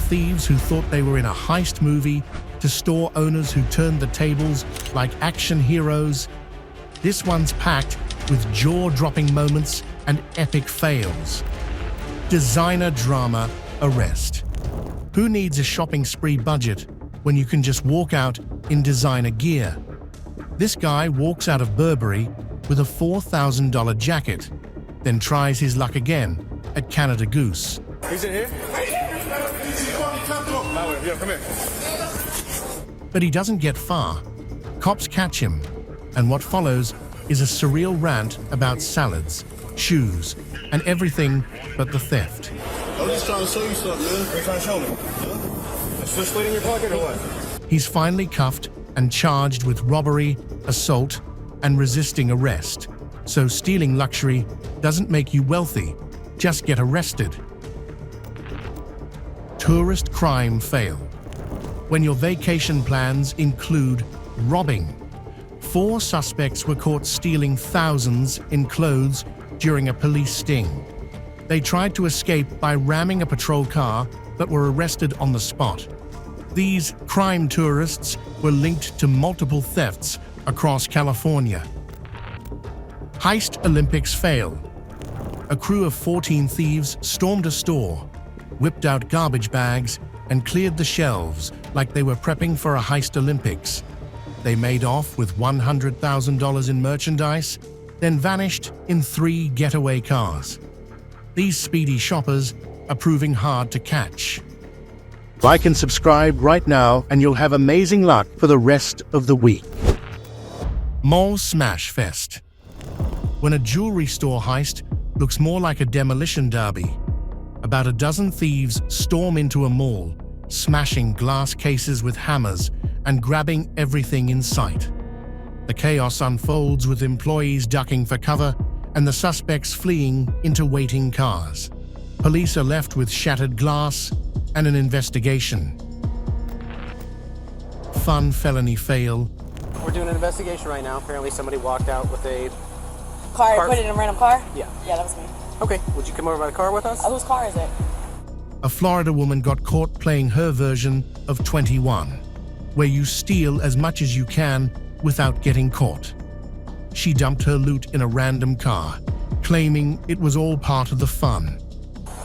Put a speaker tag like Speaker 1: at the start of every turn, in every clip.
Speaker 1: thieves who thought they were in a heist movie to store owners who turned the tables like action heroes, this one's packed with jaw-dropping moments and epic fails. Designer drama arrest. Who needs a shopping spree budget when you can just walk out in designer gear? This guy walks out of Burberry with a $4,000 jacket, then tries his luck again at Canada Goose.
Speaker 2: He's in here? Yeah, come here.
Speaker 1: But he doesn't get far. Cops catch him, and what follows is a surreal rant about salads, shoes, and everything but the theft.
Speaker 2: I'm just trying to show you something, man. What are you trying to show me? A switchblade in your pocket or what?
Speaker 1: He's finally cuffed and charged with robbery, assault, and resisting arrest. So stealing luxury doesn't make you wealthy, just get arrested. Tourist crime fail. When your vacation plans include robbing. 4 suspects were caught stealing thousands in clothes during a police sting. They tried to escape by ramming a patrol car but were arrested on the spot. These crime tourists were linked to multiple thefts across California. Heist Olympics fail. A crew of 14 thieves stormed a store, whipped out garbage bags, and cleared the shelves like they were prepping for a heist Olympics. They made off with $100,000 in merchandise, then vanished in 3 getaway cars. These speedy shoppers are proving hard to catch. Like and subscribe right now and you'll have amazing luck for the rest of the week. Mall Smash Fest. When a jewelry store heist looks more like a demolition derby, about a dozen thieves storm into a mall, smashing glass cases with hammers and grabbing everything in sight. The chaos unfolds with employees ducking for cover and the suspects fleeing into waiting cars. Police are left with shattered glass and an investigation. Fun felony fail.
Speaker 3: We're doing an investigation right now. Apparently somebody walked out with a
Speaker 4: car. Put it in a random car?
Speaker 3: Yeah.
Speaker 4: Yeah, that was me.
Speaker 3: Okay, would you come over by the car with us?
Speaker 4: Whose car is it?
Speaker 1: A Florida woman got caught playing her version of 21, where you steal as much as you can without getting caught. She dumped her loot in a random car, claiming it was all part of the fun.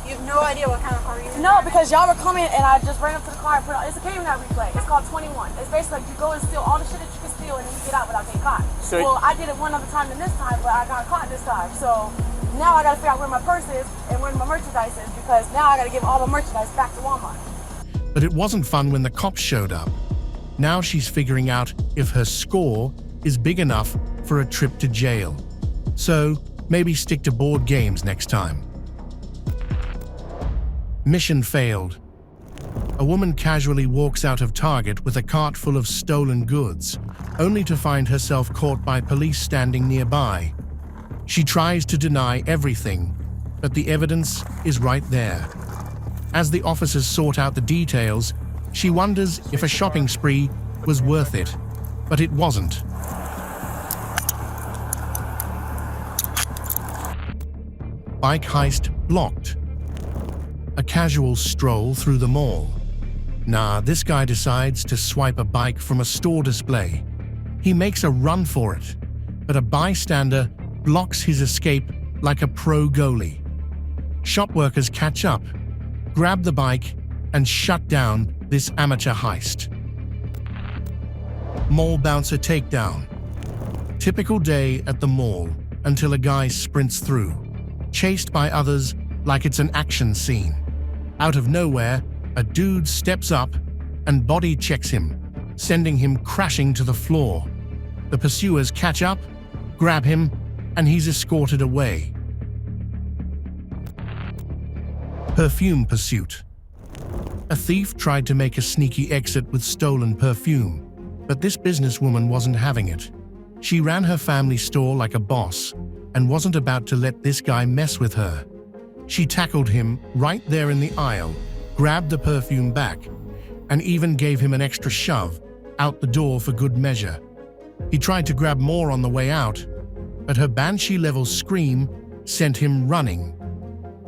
Speaker 4: You have no idea what kind of car you're in? No, because y'all were coming and I just ran up to the car and put it on. It's a game that we play. It's called 21. It's basically like you go and steal all the shit that you can steal and then you get out without getting caught. Well, I did it one other time than this time, but I got caught this time. So now I gotta figure out where my purse is and where my merchandise is because now I gotta give all the merchandise back to Walmart.
Speaker 1: But it wasn't fun when the cops showed up. Now she's figuring out if her score is big enough for a trip to jail. So maybe stick to board games next time. Mission failed. A woman casually walks out of Target with a cart full of stolen goods, only to find herself caught by police standing nearby. She tries to deny everything, but the evidence is right there. As the officers sort out the details, she wonders if a shopping spree was worth it, but it wasn't. Bike heist blocked. A casual stroll through the mall. Nah, this guy decides to swipe a bike from a store display. He makes a run for it, but a bystander blocks his escape like a pro goalie. Shop workers catch up, grab the bike, and shut down this amateur heist. Mall bouncer takedown. Typical day at the mall until a guy sprints through, chased by others like it's an action scene. Out of nowhere, a dude steps up and body checks him, sending him crashing to the floor. The pursuers catch up, grab him, and he's escorted away. Perfume pursuit. A thief tried to make a sneaky exit with stolen perfume, but this businesswoman wasn't having it. She ran her family store like a boss and wasn't about to let this guy mess with her. She tackled him right there in the aisle, grabbed the perfume back, and even gave him an extra shove out the door for good measure. He tried to grab more on the way out, but her banshee-level scream sent him running.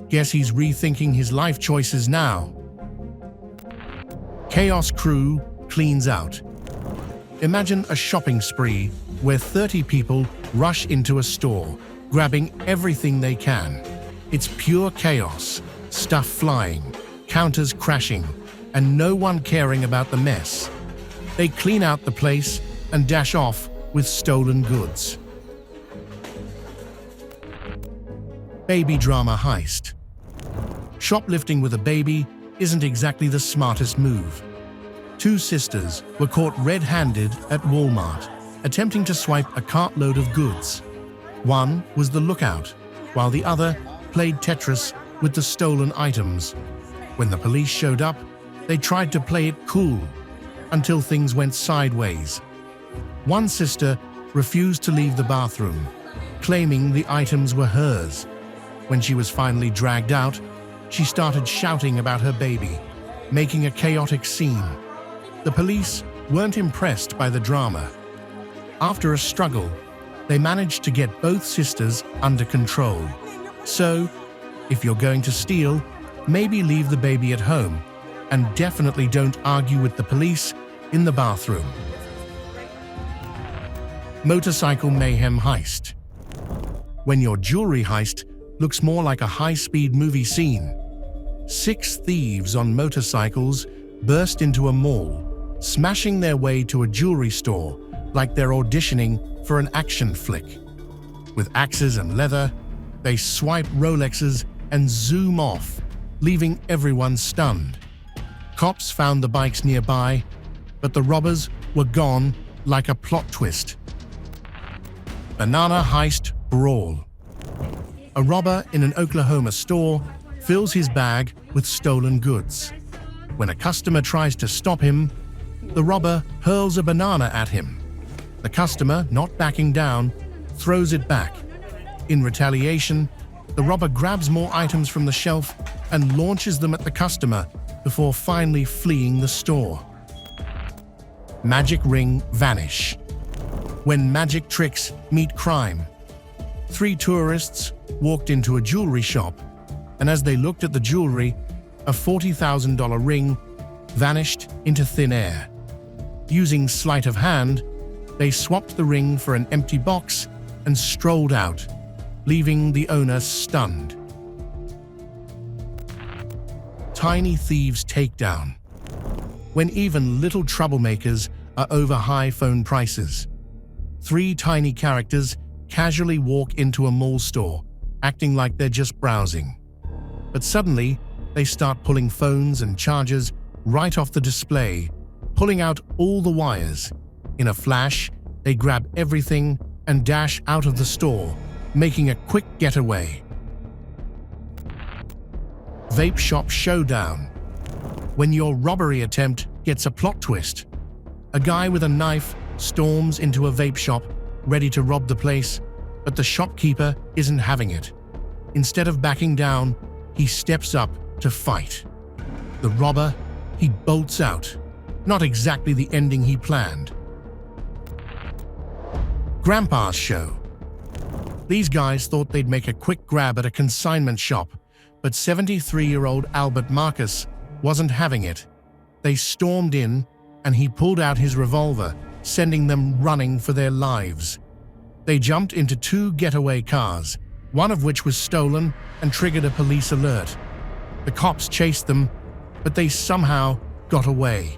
Speaker 1: Guess he's rethinking his life choices now. Chaos crew cleans out. Imagine a shopping spree where 30 people rush into a store, grabbing everything they can. It's pure chaos, stuff flying, counters crashing, and no one caring about the mess. They clean out the place and dash off with stolen goods. Baby drama heist. Shoplifting with a baby isn't exactly the smartest move. Two sisters were caught red-handed at Walmart, attempting to swipe a cartload of goods. One was the lookout, while the other played Tetris with the stolen items. When the police showed up, they tried to play it cool, until things went sideways. One sister refused to leave the bathroom, claiming the items were hers. When she was finally dragged out, she started shouting about her baby, making a chaotic scene. The police weren't impressed by the drama. After a struggle, they managed to get both sisters under control. So, if you're going to steal, maybe leave the baby at home, and definitely don't argue with the police in the bathroom. Motorcycle mayhem heist. When your jewelry heist looks more like a high-speed movie scene. 6 thieves on motorcycles burst into a mall, smashing their way to a jewelry store like they're auditioning for an action flick. With axes and leather, they swipe Rolexes and zoom off, leaving everyone stunned. Cops found the bikes nearby, but the robbers were gone like a plot twist. Banana heist brawl. A robber in an Oklahoma store fills his bag with stolen goods. When a customer tries to stop him, the robber hurls a banana at him. The customer, not backing down, throws it back. In retaliation, the robber grabs more items from the shelf and launches them at the customer before finally fleeing the store. Magic ring vanish. When magic tricks meet crime. 3 tourists walked into a jewelry shop, and as they looked at the jewelry, a $40,000 ring vanished into thin air. Using sleight of hand, they swapped the ring for an empty box and strolled out, leaving the owner stunned. Tiny thieves takedown. When even little troublemakers are over high phone prices. 3 tiny characters casually walk into a mall store, acting like they're just browsing. But suddenly, they start pulling phones and chargers right off the display, pulling out all the wires. In a flash, they grab everything and dash out of the store, making a quick getaway. Vape shop showdown. When your robbery attempt gets a plot twist. A guy with a knife storms into a vape shop, ready to rob the place, but the shopkeeper isn't having it. Instead of backing down, he steps up to fight. The robber, he bolts out. Not exactly the ending he planned. Grandpa's show. These guys thought they'd make a quick grab at a consignment shop, but 73-year-old Albert Marcus wasn't having it. They stormed in, and he pulled out his revolver, sending them running for their lives. They jumped into 2 getaway cars, one of which was stolen and triggered a police alert. The cops chased them, but they somehow got away.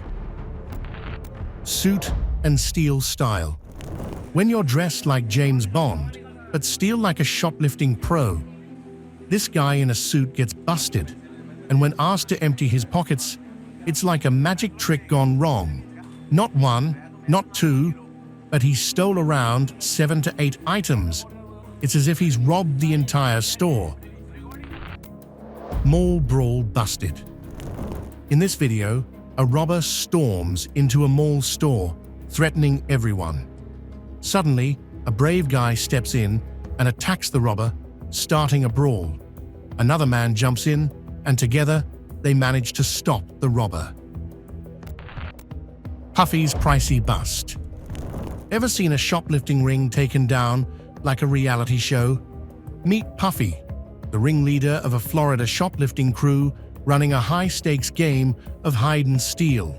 Speaker 1: Suit and steal style. When you're dressed like James Bond, but steal like a shoplifting pro. This guy in a suit gets busted, and when asked to empty his pockets, it's like a magic trick gone wrong. Not 1, not 2, but he stole around 7 to 8 items. It's as if he's robbed the entire store. Mall brawl busted. In this video, a robber storms into a mall store, threatening everyone. Suddenly, a brave guy steps in and attacks the robber, starting a brawl. Another man jumps in, and together, they manage to stop the robber. Puffy's pricey bust. Ever seen a shoplifting ring taken down like a reality show? Meet Puffy, the ringleader of a Florida shoplifting crew running a high-stakes game of hide and steal.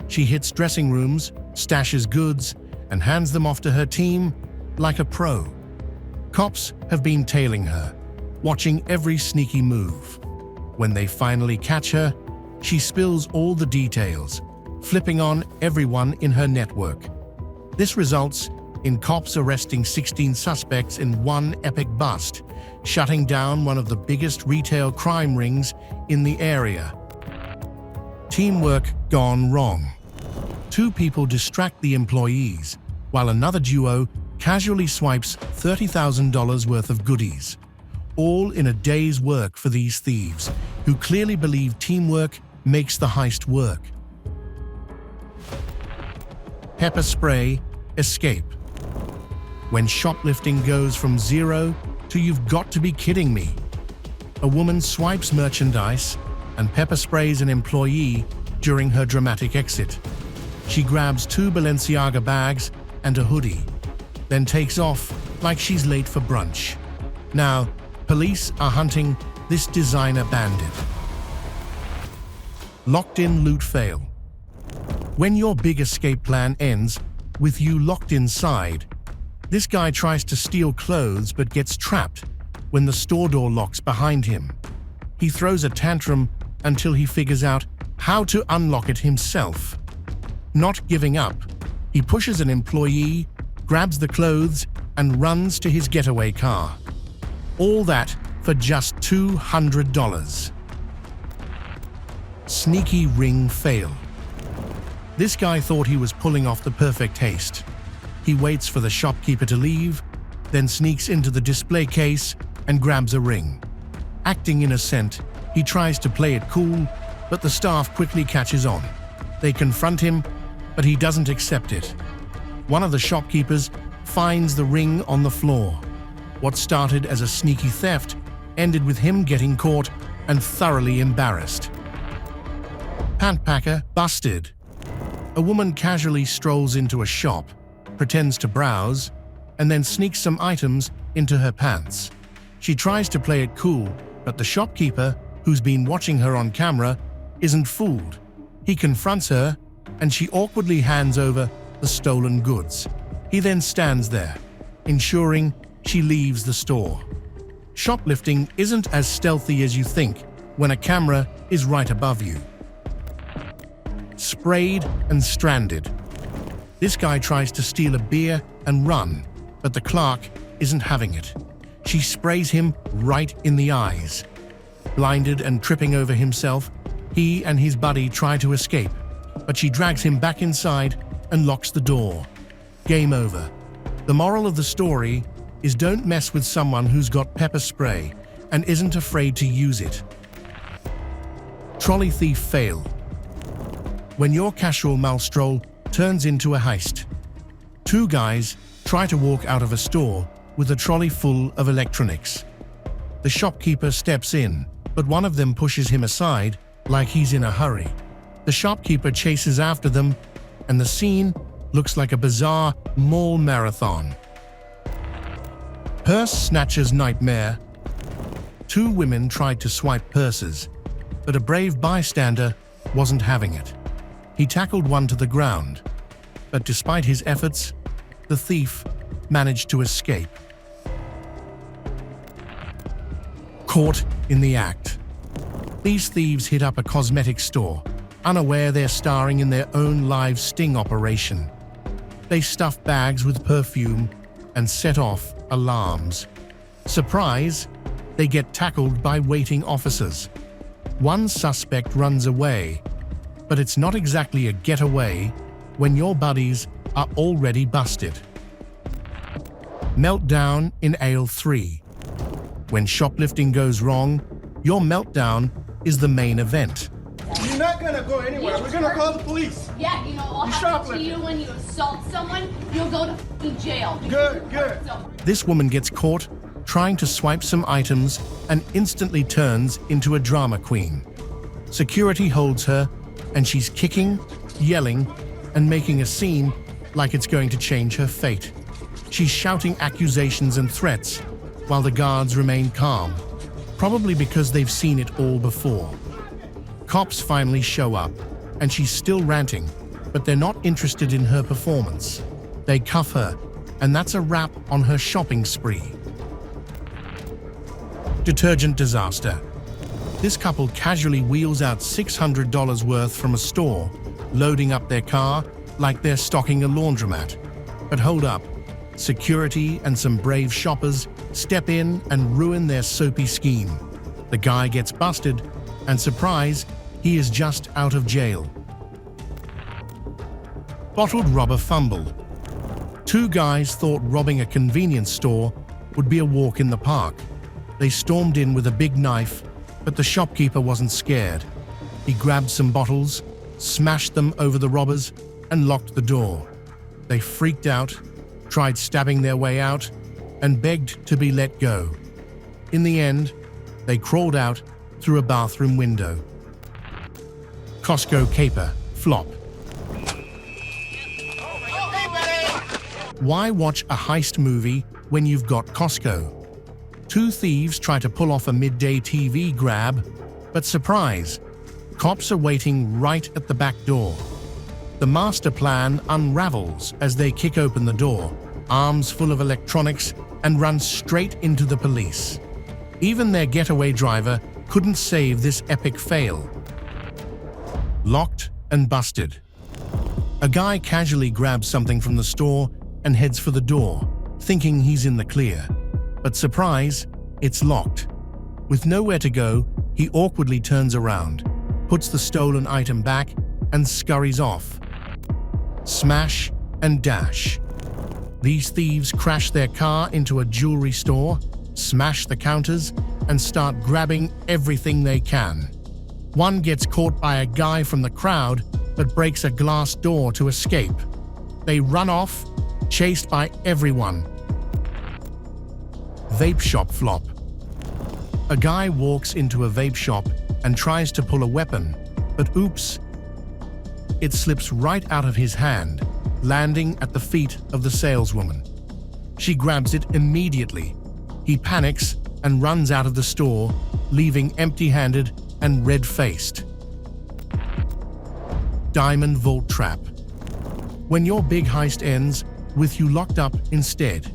Speaker 1: She hits dressing rooms, stashes goods, and hands them off to her team like a pro. Cops have been tailing her, watching every sneaky move. When they finally catch her, she spills all the details, flipping on everyone in her network. This results in cops arresting 16 suspects in one epic bust, shutting down one of the biggest retail crime rings in the area. Teamwork gone wrong. Two people distract the employees, while another duo casually swipes $30,000 worth of goodies. All in a day's work for these thieves, who clearly believe teamwork makes the heist work. Pepper spray, escape. When shoplifting goes from zero to "you've got to be kidding me," a woman swipes merchandise and pepper sprays an employee during her dramatic exit. She grabs 2 Balenciaga bags and a hoodie, then takes off like she's late for brunch. Now, police are hunting this designer bandit. Locked-in loot fail. When your big escape plan ends with you locked inside, this guy tries to steal clothes but gets trapped when the store door locks behind him. He throws a tantrum until he figures out how to unlock it himself. Not giving up, he pushes an employee, grabs the clothes, and runs to his getaway car. All that for just $200. Sneaky ring fail. This guy thought he was pulling off the perfect heist. He waits for the shopkeeper to leave, then sneaks into the display case and grabs a ring. Acting innocent, he tries to play it cool, but the staff quickly catches on. They confront him, but he doesn't accept it. One of the shopkeepers finds the ring on the floor. What started as a sneaky theft ended with him getting caught and thoroughly embarrassed. Pant packer busted. A woman casually strolls into a shop, pretends to browse, and then sneaks some items into her pants. She tries to play it cool, but the shopkeeper, who's been watching her on camera, isn't fooled. He confronts her, and she awkwardly hands over the stolen goods. He then stands there, ensuring she leaves the store. Shoplifting isn't as stealthy as you think when a camera is right above you. Sprayed and stranded. This guy tries to steal a beer and run, but the clerk isn't having it. She sprays him right in the eyes. Blinded and tripping over himself, he and his buddy try to escape, but she drags him back inside and locks the door. Game over. The moral of the story is don't mess with someone who's got pepper spray and isn't afraid to use it. Trolley thief fail. When your casual malstroll turns into a heist. Two guys try to walk out of a store with a trolley full of electronics. The shopkeeper steps in, but one of them pushes him aside like he's in a hurry. The shopkeeper chases after them, and the scene looks like a bizarre mall marathon. Purse snatcher's nightmare. Two women tried to swipe purses, but a brave bystander wasn't having it. He tackled one to the ground, but despite his efforts, the thief managed to escape. Caught in the act. These thieves hit up a cosmetic store, unaware they're starring in their own live sting operation. They stuff bags with perfume and set off alarms. Surprise, they get tackled by waiting officers. One suspect runs away, but it's not exactly a getaway when your buddies are already busted. Meltdown in aisle 3. When shoplifting goes wrong, your meltdown is the main event.
Speaker 2: You're not gonna go anywhere. We're gonna call the police.
Speaker 5: Yeah, you know, I'll happen to you when you assault someone, you'll go to f***ing jail.
Speaker 2: Good, good.
Speaker 1: This woman gets caught trying to swipe some items and instantly turns into a drama queen. Security holds her, and she's kicking, yelling, and making a scene like it's going to change her fate. She's shouting accusations and threats, while the guards remain calm, probably because they've seen it all before. Cops finally show up, and she's still ranting, but they're not interested in her performance. They cuff her, and that's a wrap on her shopping spree. Detergent disaster. This couple casually wheels out $600 worth from a store, loading up their car like they're stocking a laundromat. But hold up. Security and some brave shoppers step in and ruin their soapy scheme. The guy gets busted, and surprise, he is just out of jail. Bottled robber fumble. Two guys thought robbing a convenience store would be a walk in the park. They stormed in with a big knife, but the shopkeeper wasn't scared. He grabbed some bottles, smashed them over the robbers, and locked the door. They freaked out, tried stabbing their way out, and begged to be let go. In the end, they crawled out through a bathroom window. Costco caper flop. Why watch a heist movie when you've got Costco? Two thieves try to pull off a midday TV grab, but surprise, cops are waiting right at the back door. The master plan unravels as they kick open the door, arms full of electronics, and run straight into the police. Even their getaway driver couldn't save this epic fail. Locked and busted. A guy casually grabs something from the store and heads for the door, thinking he's in the clear. But surprise, it's locked. With nowhere to go, he awkwardly turns around, puts the stolen item back, and scurries off. Smash and dash. These thieves crash their car into a jewelry store, smash the counters, and start grabbing everything they can. One gets caught by a guy from the crowd, but breaks a glass door to escape. They run off, chased by everyone. Vape shop flop. A guy walks into a vape shop and tries to pull a weapon, but oops, it slips right out of his hand, landing at the feet of the saleswoman. She grabs it immediately. He panics and runs out of the store, leaving empty-handed and red-faced. Diamond vault trap. When your big heist ends with you locked up instead.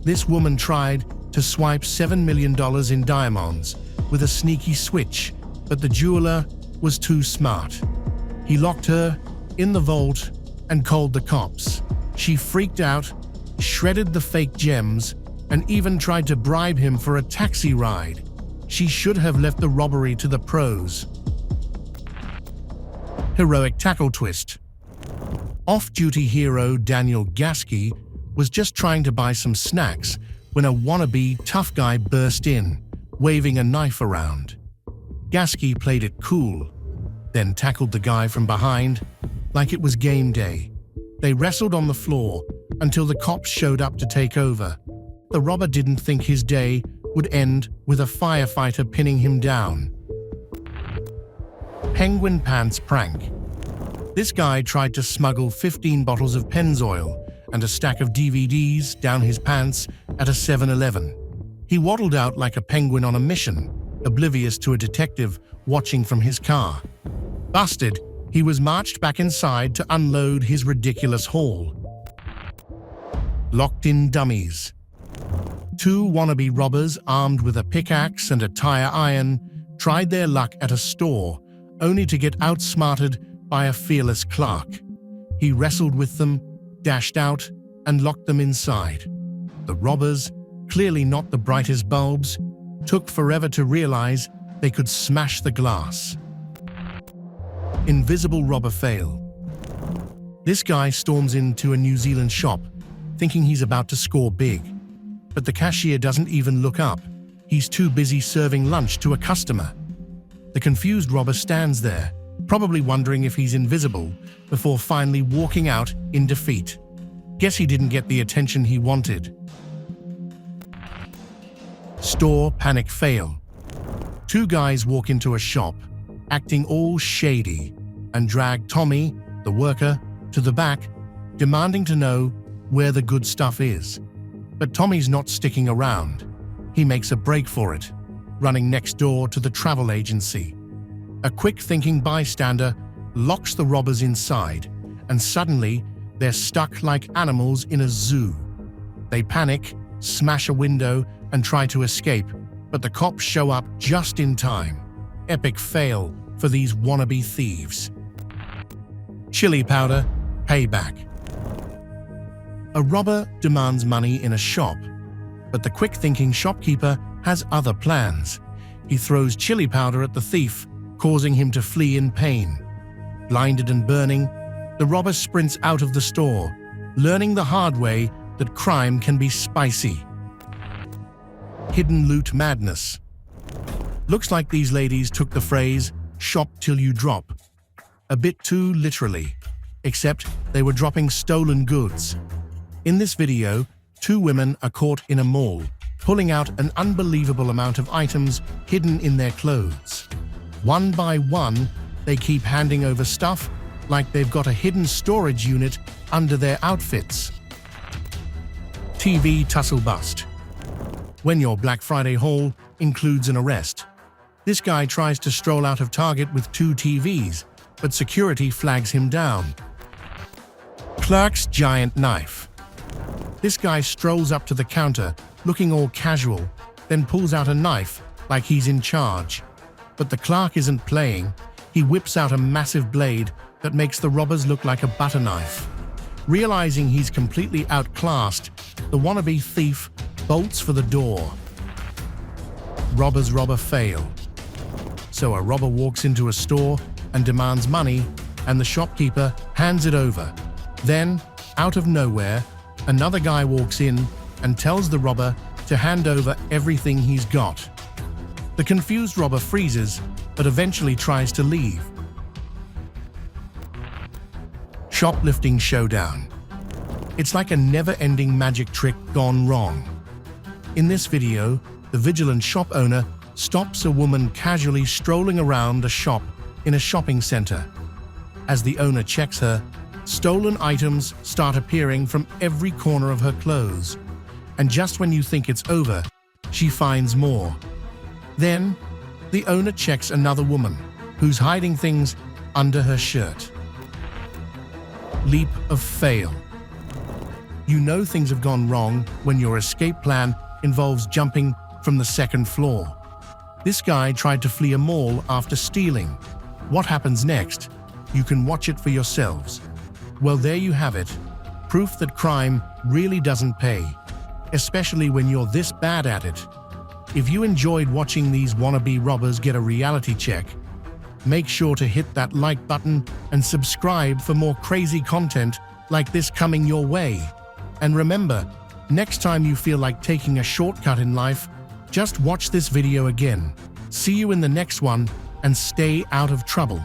Speaker 1: This woman tried to swipe $7 million in diamonds with a sneaky switch, but the jeweler was too smart. He locked her in the vault and called the cops. She freaked out, shredded the fake gems, and even tried to bribe him for a taxi ride. She should have left the robbery to the pros. Heroic tackle twist. Off-duty hero Daniel Gasky was just trying to buy some snacks when a wannabe tough guy burst in, waving a knife around. Gasky played it cool, then tackled the guy from behind like it was game day. They wrestled on the floor until the cops showed up to take over. The robber didn't think his day would end with a firefighter pinning him down. Penguin pants prank. This guy tried to smuggle 15 bottles of Pennzoil and a stack of DVDs down his pants at a 7-Eleven. He waddled out like a penguin on a mission, oblivious to a detective watching from his car. Busted, he was marched back inside to unload his ridiculous haul. Locked-in dummies. Two wannabe robbers armed with a pickaxe and a tire iron tried their luck at a store, only to get outsmarted by a fearless clerk. He wrestled with them, dashed out, and locked them inside. The robbers, clearly not the brightest bulbs, took forever to realize they could smash the glass. Invisible robber fail. This guy storms into a New Zealand shop, thinking he's about to score big. But the cashier doesn't even look up. He's too busy serving lunch to a customer. The confused robber stands there, probably wondering if he's invisible, before finally walking out in defeat. Guess he didn't get the attention he wanted. Store panic fail. Two guys walk into a shop, acting all shady, and drag Tommy, the worker, to the back, demanding to know where the good stuff is. But Tommy's not sticking around. He makes a break for it, running next door to the travel agency. A quick-thinking bystander locks the robbers inside, and suddenly they're stuck like animals in a zoo. They panic, smash a window, and try to escape, but the cops show up just in time. Epic fail for these wannabe thieves. Chili powder, payback. A robber demands money in a shop, but the quick-thinking shopkeeper has other plans. He throws chili powder at the thief, causing him to flee in pain. Blinded and burning, the robber sprints out of the store, learning the hard way that crime can be spicy. Hidden loot madness. Looks like these ladies took the phrase, "shop till you drop," a bit too literally, except they were dropping stolen goods. In this video, two women are caught in a mall, pulling out an unbelievable amount of items hidden in their clothes. One by one, they keep handing over stuff like they've got a hidden storage unit under their outfits. TV tussle bust. When your Black Friday haul includes an arrest. This guy tries to stroll out of Target with 2 TVs, but security flags him down. Clerk's giant knife. This guy strolls up to the counter, looking all casual, then pulls out a knife like he's in charge. But the clerk isn't playing. He whips out a massive blade that makes the robbers look like a butter knife. Realizing he's completely outclassed, the wannabe thief bolts for the door. Robbers rob a fail. So a robber walks into a store and demands money, and the shopkeeper hands it over. Then, out of nowhere, another guy walks in and tells the robber to hand over everything he's got. The confused robber freezes, but eventually tries to leave. Shoplifting showdown. It's like a never-ending magic trick gone wrong. In this video, the vigilant shop owner stops a woman casually strolling around a shop in a shopping center. As the owner checks her, stolen items start appearing from every corner of her clothes. And just when you think it's over, she finds more. Then, the owner checks another woman, who's hiding things under her shirt. Leap of fail. You know things have gone wrong when your escape plan involves jumping from the second floor. This guy tried to flee a mall after stealing. What happens next? You can watch it for yourselves. Well, there you have it. Proof that crime really doesn't pay, especially when you're this bad at it. If you enjoyed watching these wannabe robbers get a reality check, make sure to hit that like button and subscribe for more crazy content like this coming your way. And remember, next time you feel like taking a shortcut in life, just watch this video again. See you in the next one, and stay out of trouble.